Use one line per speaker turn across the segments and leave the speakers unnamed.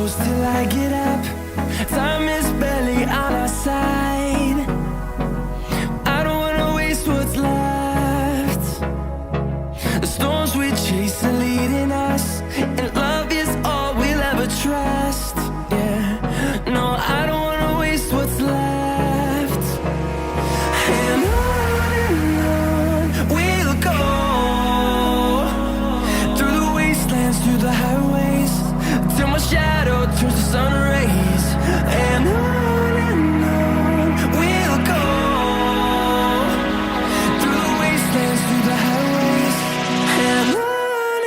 close till I get up. Time is barely on our side. I don't wanna waste what's left. The storms we chase are leading us, and love is all we'll ever trust. Yeah, no, I don't wanna waste what's left. And on we'll go, through the wastelands, through the highways, till my shadow turns to sun rays. And on we'll go, through the wastelands, through the highways, and on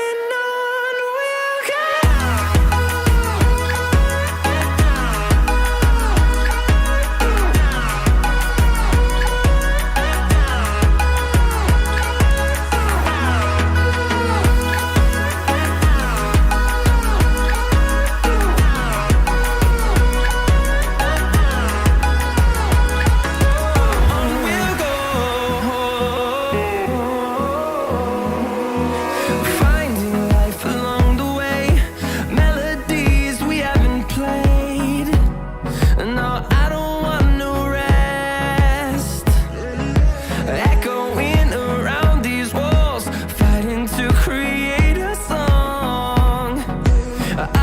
we'll go. Finding life along the way, melodies we haven't played. No, I don't want no rest. Echoing around these walls, fighting to create a song.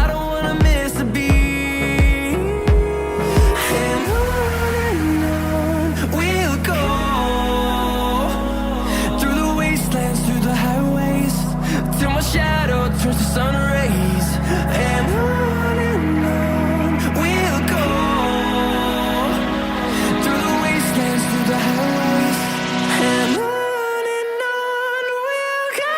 I don't wanna miss a beat. And on we'll go, through the wastelands, through the highways, till my shadow turns to sun rays. And on we'll go, through the wastelands, through the highways, and on we'll go.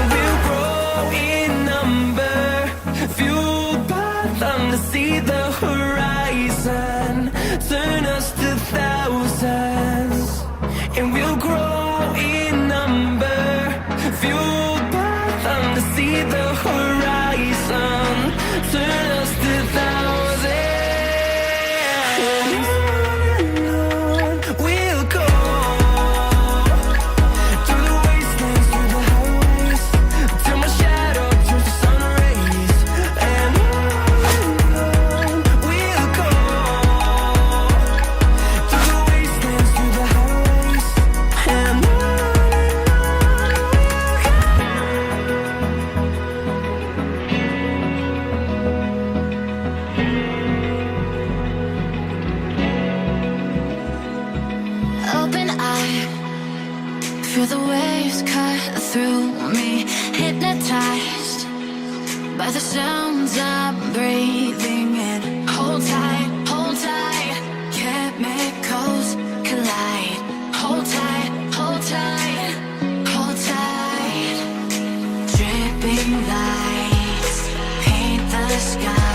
And we'll grow in number, fueled by them to see the horizon, turn us to thousands. And we'll grow in number, fueled by them to see the horizon, turn us to thousands. And on we'll go, through the wastelands, through the highways, till my shadow turns to sun rays. And on we'll go, through the wastelands, through the highways, and on we'll go.
Open eye, feel the waves cut through me, hypnotized by the sounds I'm breathing in. Hold tight, chemicals collide. Hold tight, hold tight, hold tight. Dripping lights paint the sky.